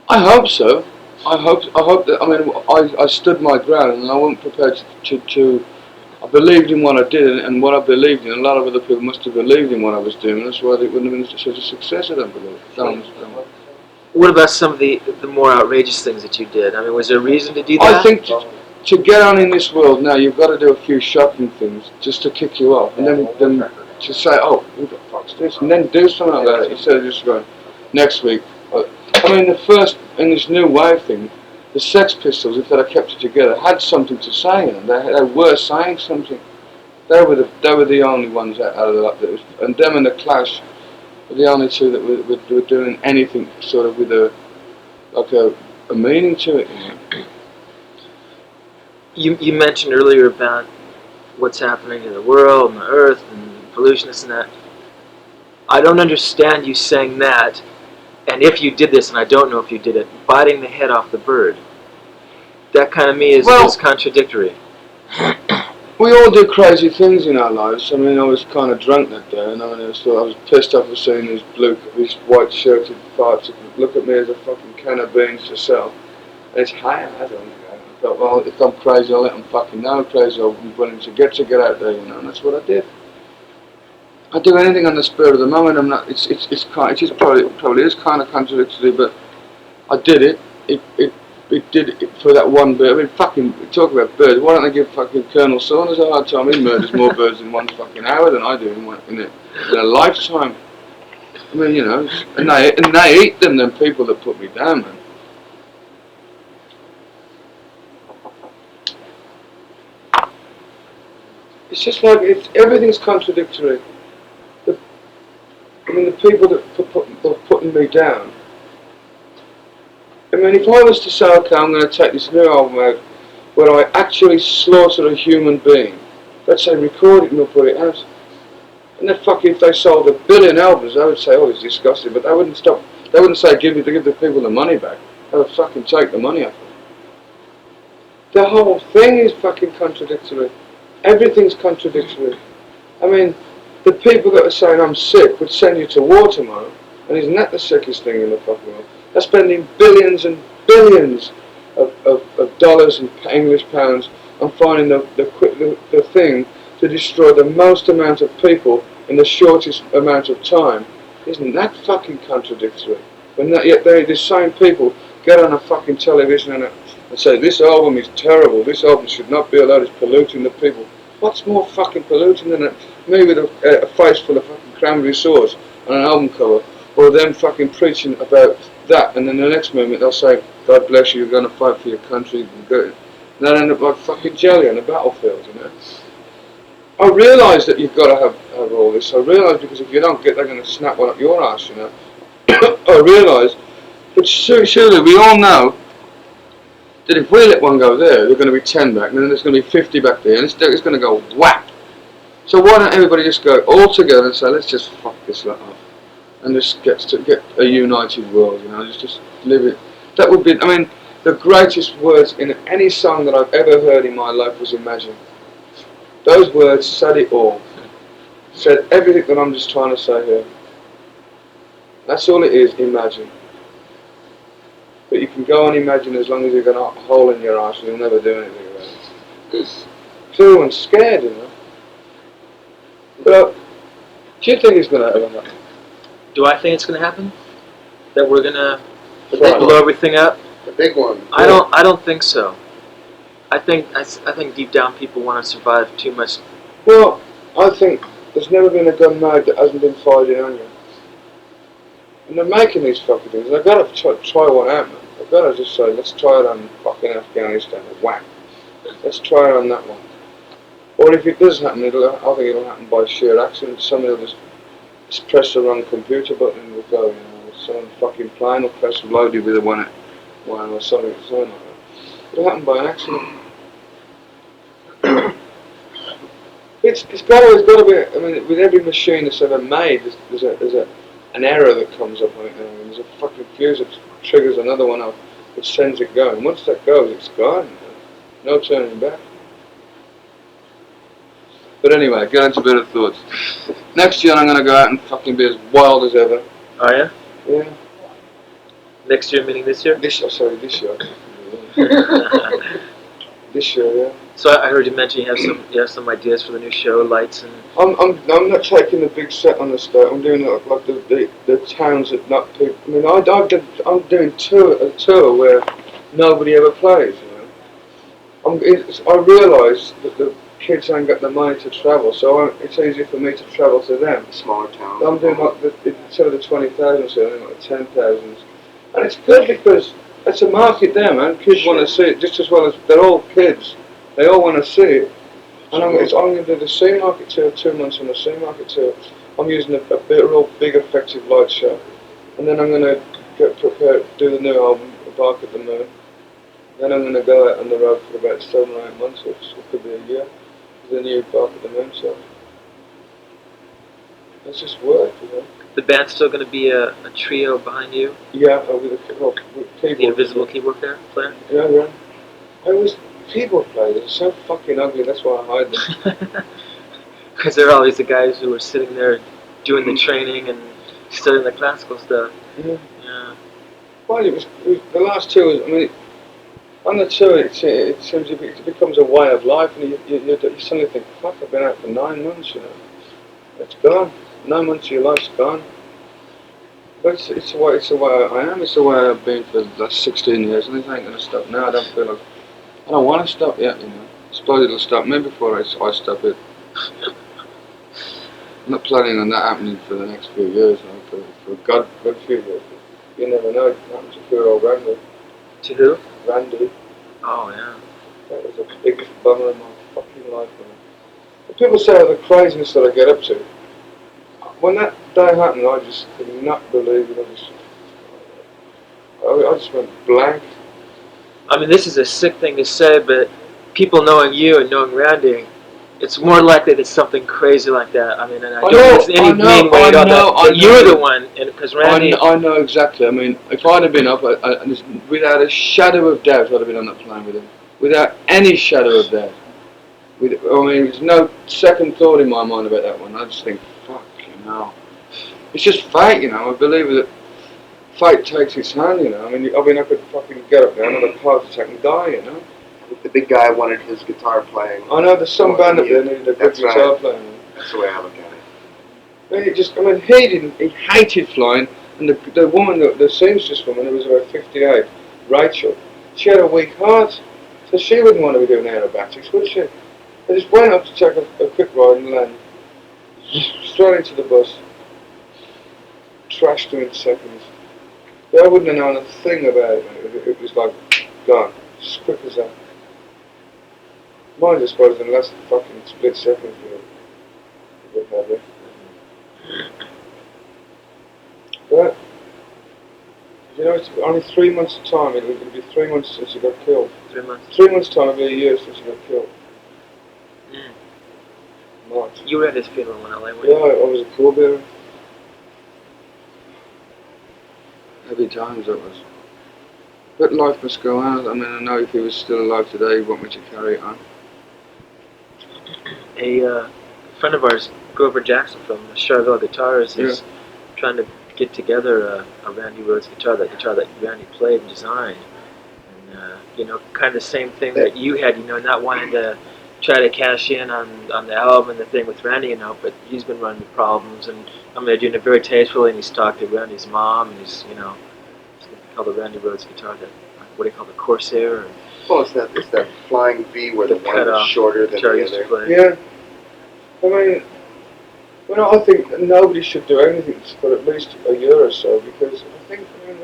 I hope so. I hope that, I mean, I stood my ground and I wasn't prepared to I believed in what I did, and what I believed in, a lot of other people must have believed in what I was doing. That's why it wouldn't have been such a success, I don't believe. What about some of the more outrageous things that you did? I mean, was there a reason to do that? I think to get on in this world now, you've got to do a few shocking things just to kick you off, and then to say, oh, who the fuck's this, and then do something like that instead of just going next week. I mean, the first in this new wave thing, the Sex Pistols, if they'd have kept it together, had something to say in them. They were saying something. They were the only ones out of the lot that was, and them and the Clash were the only two that were doing anything sort of with a meaning to it. You mentioned earlier about what's happening in the world and the earth and pollution, this and that. I don't understand you saying that, and if you did this, and I don't know if you did it, biting the head off the bird. That kind of me is contradictory. We all do crazy things in our lives. I mean, I was kind of drunk that day, and I was pissed off of seeing these white-shirted farts look at me as a fucking can of beans to sell. And it's high, I don't know. I thought, well, if I'm crazy, I'll let them fucking know I'm crazy. I'm willing to get out there, you know, and that's what I did. I do anything on the spur of the moment. I'm not. It probably is kind of contradictory, but I did it. It did it for that one bird. I mean, fucking talk about birds. Why don't they give fucking Colonel Saunders a hard time? He murders more birds in 1 fucking hour than I do in a lifetime. I mean, you know, and they eat them people that put me down, man. It's just like everything's contradictory. The people that are putting me down. I mean, if I was to say, okay, I'm going to take this new album out where I actually slaughter a human being, let's say record it and we'll put it out. And then if they sold 1 billion albums, I would say, oh, it's disgusting, but they wouldn't stop. They wouldn't say give the people the money back. They would fucking take the money off them. The whole thing is fucking contradictory. Everything's contradictory. I mean, the people that are saying I'm sick would send you to war tomorrow, and isn't that the sickest thing in the fucking world? They're spending billions and billions of dollars and English pounds on finding the thing to destroy the most amount of people in the shortest amount of time. Isn't that fucking contradictory? Yet the same people get on a fucking television and say, this album is terrible, this album should not be allowed, it's polluting the people. What's more fucking polluting than me with a face full of fucking cranberry sauce on an album cover, or them fucking preaching about that, and then the next moment they'll say, God bless you, you're going to fight for your country, and they'll end up like fucking jelly on the battlefield, you know. I realise that you've got to have all this. I realise because if you don't they're going to snap one up your ass, you know. I realise, but surely we all know that if we let one go there, there's going to be 10 back, and then there's going to be 50 back there, and it's going to go whack. So why don't everybody just go all together and say, let's just fuck this lot up, and just get a united world, you know, just live it. That would be, I mean, the greatest words in any song that I've ever heard in my life was Imagine. Those words said it all. Said everything that I'm just trying to say here. That's all it is, imagine. But you can go and imagine as long as you've got a hole in your arse and you'll never do anything about it. Because everyone's scared, you know. But do you think it's going to happen? Do I think it's going to happen? That we're going to blow everything up? The big one. I don't think so. I think deep down people want to survive too much. Well, I think there's never been a gun made that hasn't been fired in anger. And they're making these fucking things. They've got to try one out, man. They've got to just say, let's try it on fucking Afghanistan. Whack. Let's try it on that one. Or if it does happen, I think it'll happen by sheer accident. Somebody will just press the wrong computer button and we'll go, you know. Some fucking plane will crash loaded with a one or something like that. It'll happen by an accident. It's got to be. I mean, with every machine that's ever made, there's an error that comes up on it. You know, and there's a fucking fuse that triggers another one up, which sends it going. Once that goes, it's gone. You know? No turning back. But anyway, get into better thoughts. Next year, I'm going to go out and fucking be as wild as ever. Oh yeah? Yeah. Next year, meaning this year? This year. This year, yeah. So I heard you mention you have some ideas for the new show, lights and. I'm not taking the big set on the stage. I'm doing like the towns that not people. I mean, I'm doing a tour where nobody ever plays. You know, I realise that the kids ain't got the money to travel, so it's easy for me to travel to them. Smaller towns. I'm doing like instead of the 20,000, so I'm doing like 10,000, and it's good because it's a market there, man. Kids want to see it just as well as they're all kids. They all want to see it. And I'm going to do the C market tour, 2 months on the C market tour. I'm using a real big effective light show. And then I'm going to get prepared to do the new album, Bark at the Moon. Then I'm going to go out on the road for about 7 or 8 months, or it could be a year, with the new Bark at the Moon show. It's just work, you know. The band's still going to be a trio behind you? Yeah, with keyboard. The invisible keyboard player? Yeah, yeah. Keyboard players are so fucking ugly, that's why I hide them. Because there are always the guys who are sitting there doing the training and studying the classical stuff. Yeah. Yeah. Well, it was the last two. I mean, on the tour, it seems it becomes a way of life, and you suddenly think, "Fuck, I've been out for 9 months. You know, it's gone. 9 months of your life's gone." But it's the way I am. It's the way I've been for the last 16 years, and it ain't gonna stop now. I don't want to stop yet. You know, I suppose it'll stop me before I stop it. I'm not planning on that happening for the next few years. You know, for God few years. You never know. It happened to poor old Randy. To who? Randy. Oh, yeah. That was the biggest bummer in my fucking life, man. The people say the craziness that I get up to. When that day happened, I just could not believe it. I just went blank. I mean, this is a sick thing to say, but people knowing you and knowing Randy, it's more likely that something crazy like that. I mean, and I don't think there's any mean way at all that you're the one, because Randy. I know exactly. I mean, if I'd have been up, without a shadow of doubt, I'd have been on that plane with him. Without any shadow of doubt. I mean, there's no second thought in my mind about that one. I just think, fuck, you know. It's just fate, you know. I believe that fate takes its hand, you know. I mean, I could fucking get up there and have a heart attack and die, you know. The big guy wanted his guitar playing. I know there's some band up there needed a good guitar player. That's the way I look at it. He hated flying, and the woman, the seamstress woman, who was about 58, Rachel, she had a weak heart, so she wouldn't want to be doing aerobatics, would she? I just went up to take a quick ride and land, straight into the bus, trashed her in seconds. I wouldn't have known a thing about it. It was like gone, as quick as that. Mine, I suppose, in the last fucking split second for it. But, you know, it's only 3 months' time. It'll be 3 months since he got killed. 3 months. 3 months' time, it'll be a year since he got killed. March. You were at his funeral in LA, weren't Yeah, you? I was a pallbearer. Heavy times that was. But life must go on. I mean, I know if he was still alive today, he'd want me to carry it on. A friend of ours, Grover Jackson from Charvel Guitars, is trying to get together a Randy Rhoads guitar that Randy played and designed. And, you know, kind of the same thing that you had, you know, not wanting to try to cash in on the album and the thing with Randy, you know, but he's been running into problems, and I mean, they're doing it very tastefully, and he's talked to Randy's mom, and he's, you know, it's called the Randy Rhoads guitar, what do you call it, Corsair? Well, it's that flying V where the one is shorter than the other. Yeah. I mean, I think nobody should do anything for at least a year or so, because I think, I mean,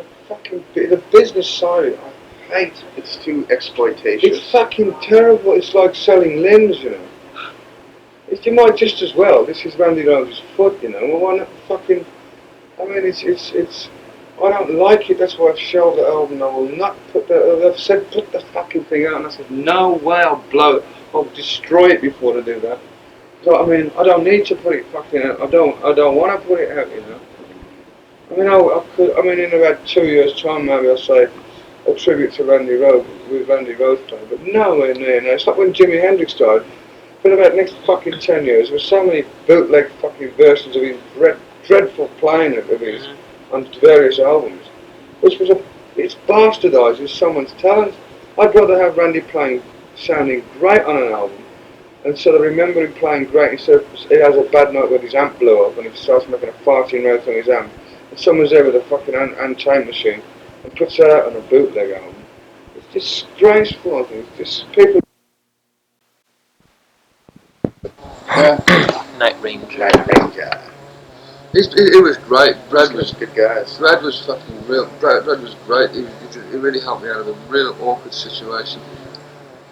the business side of it, I hate. It's too exploitation. It's fucking terrible. It's like selling limbs, you know. You might just as well. This is Randy Rhoads' foot, you know. Well, why not fucking? I mean, it's. I don't like it. That's why I've shelved the album. I will not put the. I've said put the fucking thing out, and I said no way. I'll blow it. I'll destroy it before I do that. So I mean, I don't need to put it fucking out. I don't want to put it out, you know. I mean, I could. I mean, in about 2 years' time, maybe I'll say a tribute to Randy Rhoads with Randy Rhoads playing, but nowhere near. No, it's like when Jimi Hendrix died. For about the next fucking 10 years, there were so many bootleg fucking versions of his dreadful playing of his on various albums, which was it's bastardising someone's talent. I'd rather have Randy playing sounding great on an album. And so I remember him playing great. Instead, he has a bad night when his amp blew up and he starts making a farting noise on his amp. And someone's there with a fucking tape machine and puts that out on a bootleg album. It's disgraceful. I think. It's just people. Night Ranger. Night Ranger. It was great. Brad was good guys. Brad was fucking real. Brad was great. He really helped me out of a real awkward situation.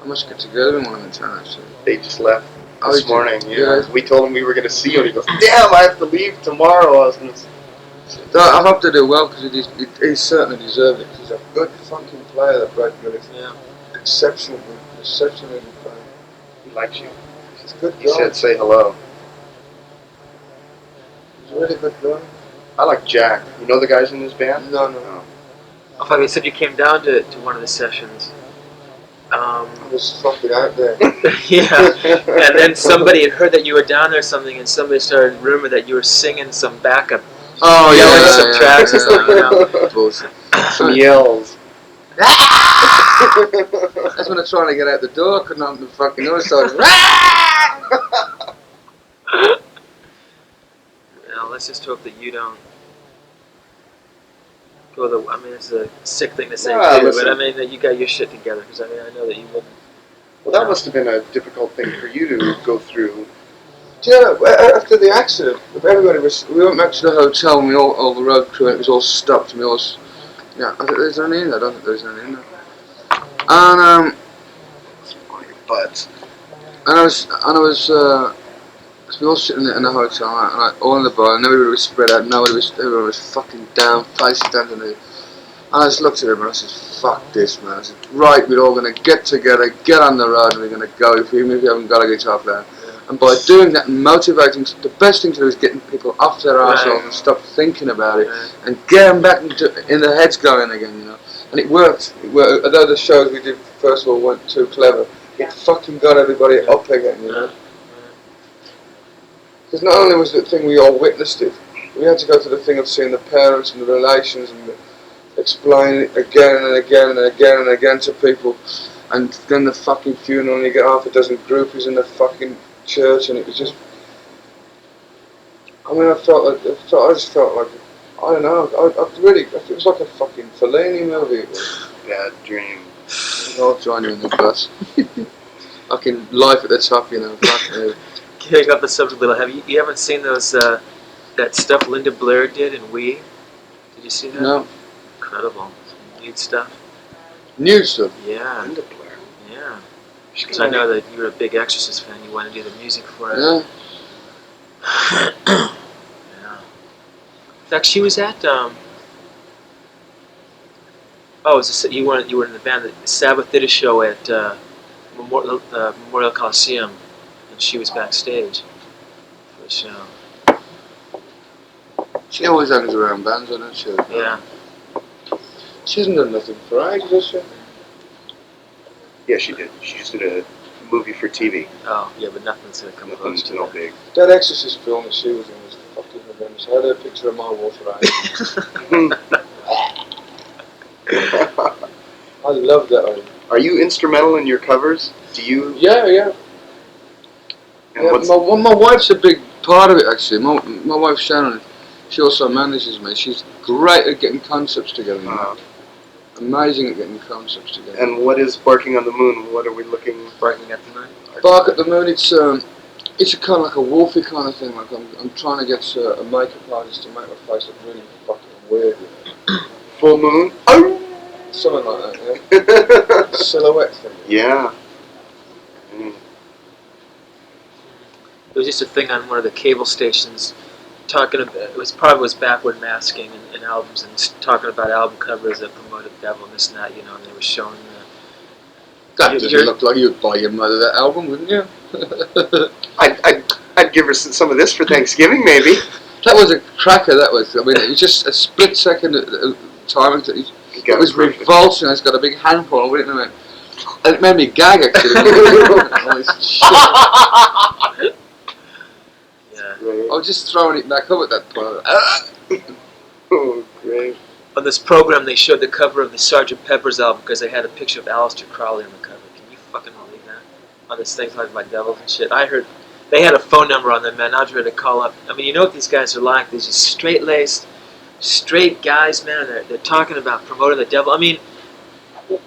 I must get together in one of the time actually. They just left Oh, this he morning. did? Yeah. Yeah. We told him we were going to see you, and he goes, "Damn, I have to leave tomorrow." I was going to. I hope they do well because he certainly deserved it. He's a good fucking player, that Brad Gillis. Yeah. Exceptional good player. He likes you. He's a good He guy. said, "Say hello." He's a really good guy. I like Jack. You know the guys in this band? No. I thought you said you came down to one of the sessions. I was fucking out there. Yeah, and then somebody had heard that you were down there or something, and somebody started rumor that you were singing some backup. Oh Yelling some tracks or something, you know. Bullshit. Some yells. That's when I was trying to get out the door. I couldn't open the fucking door, so I was Well, let's just hope that you don't go the. I mean, it's a sick thing to say Nah, too, listen. but I mean that you got your shit together, because I mean I know that you wouldn't. Well, that must have been a difficult thing for you to go through. Yeah, after the accident, everybody was. We went back to the hotel and all the road crew, and it was all stopped. And we all, yeah, I think there's only in there. I don't think there's only in there. And But I was, cause we all sitting in the hotel, and all in the bar, and everybody was spread out. Everyone was fucking down, faces down to me. And I just looked at him and I said, "Fuck this, man." I said, "Right, we're all gonna get together, get on the road, and we're gonna go. Even if you haven't got a guitar player." And by doing that and motivating, the best thing to do is getting people off their arseholes and stop thinking about it and get them back in their heads going again, you know. And it worked. Although the shows we did first of all weren't too clever, it fucking got everybody up again, you know. Because not only was the thing we all witnessed it, we had to go to the thing of seeing the parents and the relations and explain it again and again and again and again to people. And then the fucking funeral, and you get half a dozen groupies in the fucking church, and it was just. I mean, I just felt like, I don't know, it was like a fucking Fellini movie. It was. bad dream. I'll join you in the bus. Fucking life at the top, you know. Getting up the subject a little, you haven't seen those that stuff Linda Blair did in Wii? Did you see that? No. Incredible. Some nude stuff. New stuff. Yeah. Linda Blair. Yeah. So I know that you're a big Exorcist fan. You want to do the music for it. Yeah. Yeah. In fact, she was at you were in the band. The Sabbath did a show at Memorial Coliseum, and she was backstage for the show. She always hangs around bands, doesn't she? Yeah. She hasn't done nothing for ages, has she? Yeah, she did. She just did a movie for TV. Oh, yeah, but nothing's gonna come close to No that. big. That Exorcist film that she was in was fucking horrendous. I had a picture of my wall for ages. I love that one. Are you instrumental in your covers? Do you? Yeah. And Yeah, what's, my wife's a big part of it, actually. My wife Sharon, she also manages me. She's great at getting concepts together. You know? Amazing at getting concepts together. and what is Barking on the Moon? What are we looking? Barking at the Moon. Bark at the Moon, it's a kind of like a wolfy kind of thing. Like I'm trying to get a makeup artist to make my face look really fucking weird. You know? Full Moon? Oh! Something like that, yeah. Silhouette thing. Yeah. Mm. There was just a thing on one of the cable stations talking about, it was backward masking and albums, and talking about album covers that promoted Devil and this and that, you know, and they were showing That doesn't look like you'd buy your mother that album, wouldn't you? I'd give her some of this for Thanksgiving, maybe. That was a cracker, that was. I mean, it was just a split second time. It was revulsing. It's got a big handful with it, and it made me gag, actually. Yeah. Right. I was just throwing it back up at that point. Oh, great. On this program, they showed the cover of the Sgt. Pepper's album because they had a picture of Aleister Crowley on the cover. Can you fucking believe on this thing talking about devils and shit. I heard they had a phone number on them, man. I was ready to call up. I mean, you know what these guys are like? These just straight-laced, straight guys, man. They're talking about promoting the devil. I mean,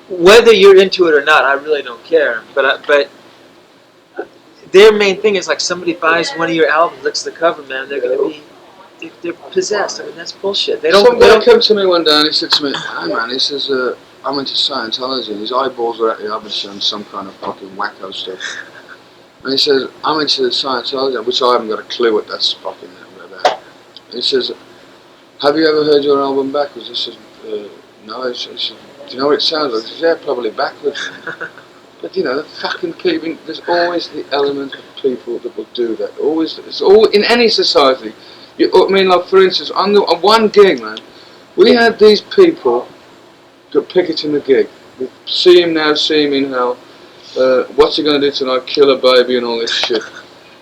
whether you're into it or not, I really don't care. But their main thing is like somebody buys one of your albums, looks at the cover, man. They're gonna be they're possessed. I mean, that's bullshit. They don't. Some guy came to me one day and he said to me, "Hey man," he says, "I'm into Scientology." And his eyeballs were at the obviously on some kind of fucking wacko stuff. And he says, "I'm into Scientology," which I haven't got a clue what that's fucking about. And he says, "Have you ever heard your album backwards?" I said, "No." He says, "Do you know what it sounds like?" I said, "Yeah, probably backwards." But you know, the fucking people. There's always the element of people that will do that. Always, it's all in any society. I mean, like for instance, on one gig, man, we had these people that picketing the gig. See him now, see him in hell. What's he gonna do tonight? Kill a baby and all this shit.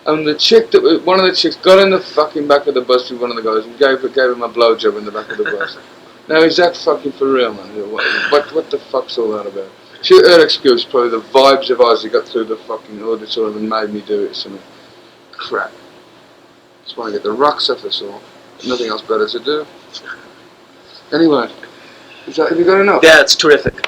And the chick one of the chicks got in the fucking back of the bus with one of the guys and gave him a blowjob in the back of the bus. Now is that fucking for real, man? What the fuck's all that about? Her excuse probably the vibes of Ozzy got through the fucking auditorium and made me do it. Something crap. Just want to get the rocks off us all. Nothing else better to do. Anyway, have you got enough? Yeah, it's terrific.